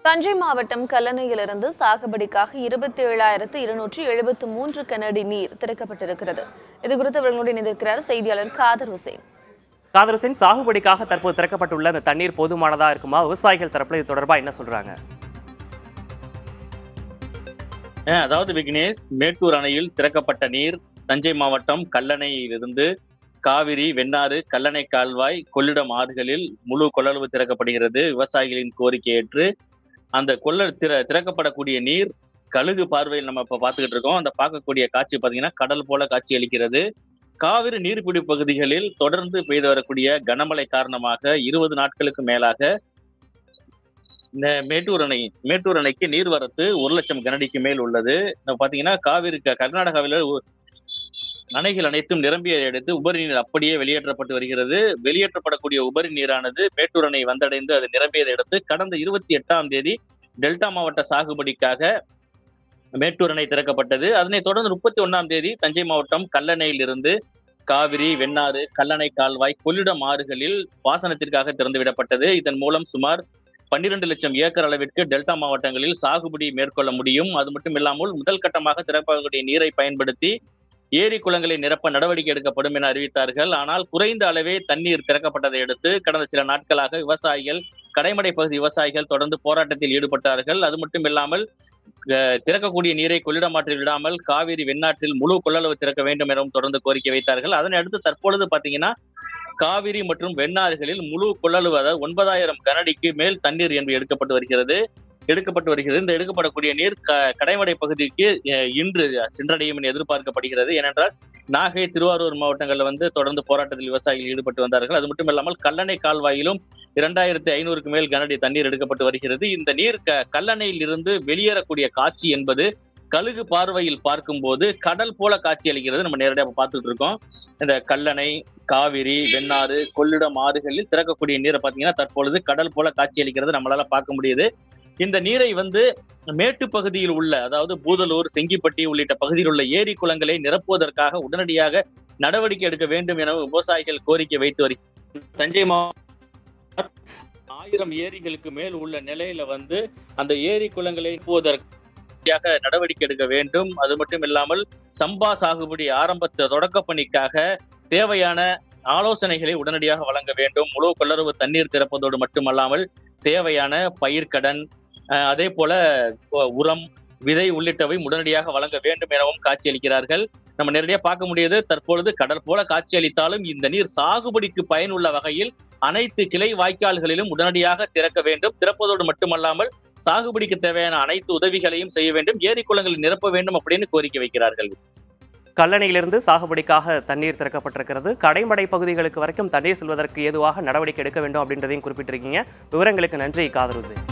தஞ்சை மாவட்டம் கல்லணையிலிருந்து சாகுபடிக்காக 27,273 கனஅடி நீர் திறக்கப்பட்டிருக்கிறது. இதுகுறித்து அவர்களுடன் இணைந்திருக்கிறார் செய்தியாளர் காதர் ஹுசைன். காதர் ஹுசைன், சாகுபடிக்காக தற்போது திறக்கப்பட்டுள்ள அந்த தண்ணீர் போதுமானதா இருக்குமா? விவசாயிகள் தரப்புல இது தொடர்பா என்ன சொல்றாங்க? அதாவது விக்னேஷ், மேட்டூர் அணையில் திறக்கப்பட்ட நீர் தஞ்சை மாவட்டம் கல்லணையிலிருந்து காவிரி, வெண்ணாறு, கல்லணை கால்வாய், கொள்ளிடம் ஆறுகளில் முழு கொள்ளளவு திறக்கப்படுகிறது. விவசாயிகளின் கோரிக்கை ஏற்று அந்த திறக்கப்படக்கூடிய நீர் கழுகு பார்வையில் நம்ம இப்ப பார்த்துக்கிட்டு இருக்கோம். அந்த பார்க்கக்கூடிய காட்சி பார்த்தீங்கன்னா கடல் போல காட்சி அளிக்கிறது. காவிரி நீர்பிடி பகுதிகளில் தொடர்ந்து பெய்து வரக்கூடிய கனமழை காரணமாக 20 நாட்களுக்கு மேலாக மேட்டூர் அணைக்கு நீர்வரத்து 1,00,000 கனஅடிக்கு மேல் உள்ளது. பாத்தீங்கன்னா காவிரி கர்நாடகாவில் அணைகள் அனைத்தும் நிரம்பியதை அடுத்து உபரி நீர் அப்படியே வெளியேற்றப்பட்டு வருகிறது. வெளியேற்றப்படக்கூடிய உபரி நீரானது மேட்டூர் அணை வந்தடைந்து அது நிரம்பியதை அடுத்து கடந்த 28ஆம் தேதி டெல்டா மாவட்ட சாகுபடிக்காக மேட்டூர் அணை திறக்கப்பட்டது. அதனைத் தொடர்ந்து 31ஆம் தேதி தஞ்சை மாவட்டம் கல்லணையில் இருந்து காவிரி, வெண்ணாறு, கல்லணை கால்வாய், கொள்ளிடம் ஆறுகளில் பாசனத்திற்காக திறந்துவிடப்பட்டது. இதன் மூலம் சுமார் 12 லட்சம் ஏக்கர் அளவிற்கு டெல்டா மாவட்டங்களில் சாகுபடி மேற்கொள்ள முடியும். அது மட்டும் இல்லாமல் முதல் கட்டமாக திறக்கக்கூடிய நீரை பயன்படுத்தி ஏரி குளங்களை நிரப்ப நடவடிக்கை எடுக்கப்படும் என அறிவித்தார்கள். ஆனால் குறைந்த அளவே தண்ணீர் திறக்கப்பட்டதை அடுத்து கடந்த சில நாட்களாக விவசாயிகள், கடைமடை பகுதி விவசாயிகள் தொடர்ந்து போராட்டத்தில் ஈடுபட்டார்கள். அது மட்டும் இல்லாமல் திறக்கக்கூடிய நீரை கொள்ளிடம் ஆற்றில் விடாமல் காவிரி, வெண்ணாற்றில் முழு கொள்ளளவு திறக்க வேண்டும் எனவும் தொடர்ந்து கோரிக்கை வைத்தார்கள். அதனை அடுத்து தற்பொழுது பாத்தீங்கன்னா காவிரி மற்றும் வெண்ணாறுகளில் முழு கொள்ளளவு, அதாவது 9,000 கனஅடிக்கு மேல் தண்ணீர் என்று எடுக்கப்பட்டு வருகிறது. இந்த எடுக்கப்படக்கூடிய நீர் கடைமடை பகுதிக்கு இன்று சென்றடையும் என எதிர்பார்க்கப்படுகிறது. ஏனென்றால் நாகை, திருவாரூர் மாவட்டங்களில் தொடர்ந்து போராட்டத்தில் விவசாயிகள் ஈடுபட்டு வந்தார்கள். அது மட்டும் இல்லாமல் கல்லணை கால்வாயிலும் 2,500க்கு மேல் கனஅடி தண்ணீர் எடுக்கப்பட்டு வருகிறது. இந்த நீர் கல்லணையில் இருந்து வெளியேறக்கூடிய காட்சி என்பது கழுகு பார்வையில் பார்க்கும்போது கடல் போல காட்சி அளிக்கிறது. நம்ம நேரடியாக பார்த்துட்டு இருக்கோம். இந்த கல்லணை, காவிரி, வெண்ணாறு, கொள்ளிடம் ஆறுகளில் திறக்கக்கூடிய நீரை பார்த்தீங்கன்னா தற்பொழுது கடல் போல காட்சி அளிக்கிறது நம்மளால பார்க்க முடியுது. இந்த நீரை மேட்டு பகுதியில் உள்ள, அதாவது பூதலூர், செங்கிப்பட்டி உள்ளிட்ட பகுதியில் உள்ள ஏரி குளங்களை நிரப்புவதற்காக உடனடியாக நடவடிக்கை எடுக்க வேண்டும் என விவசாயிகள் கோரிக்கை வைத்து வருகிறார். தஞ்சை மாவட்டம் 1000 ஏரிகளுக்கு மேல் உள்ள நிலையில அந்த ஏரி குளங்களை நிரப்புவதற்காக நடவடிக்கை எடுக்க வேண்டும். அது மட்டும் இல்லாமல் சம்பா சாகுபடி ஆரம்ப தொடக்க பணிக்காக தேவையான ஆலோசனைகளை உடனடியாக வழங்க வேண்டும். முழு கொள்ளளவு தண்ணீர் திறப்பதோடு மட்டுமல்லாமல் தேவையான பயிர்க்கடன், அதே போல உரம், விதை உள்ளிட்டவை உடனடியாக வழங்க வேண்டும் எனவும் காட்சியளிக்கிறார்கள். நம்ம நேரடியாக பார்க்க முடியுது. தற்பொழுது கடல் போல காட்சியளித்தாலும் இந்த நீர் சாகுபடிக்கு பயனுள்ள வகையில் அனைத்து கிளை வாய்க்கால்களிலும் உடனடியாக திறக்க வேண்டும். திறப்பதோடு மட்டுமல்லாமல் சாகுபடிக்கு தேவையான அனைத்து உதவிகளையும் செய்ய வேண்டும், ஏரி குளங்களை நிரப்ப வேண்டும் அப்படின்னு கோரிக்கை வைக்கிறார்கள். கல்லணையிலிருந்து சாகுபடிக்காக தண்ணீர் திறக்கப்பட்டிருக்கிறது. கடைமடை பகுதிகளுக்கு வரைக்கும் தண்ணீர் செல்வதற்கு ஏதுவாக நடவடிக்கை எடுக்க வேண்டும் அப்படின்றதையும் குறிப்பிட்டிருக்கீங்க. விவரங்களுக்கு நன்றி காதர் ஹுசைன்.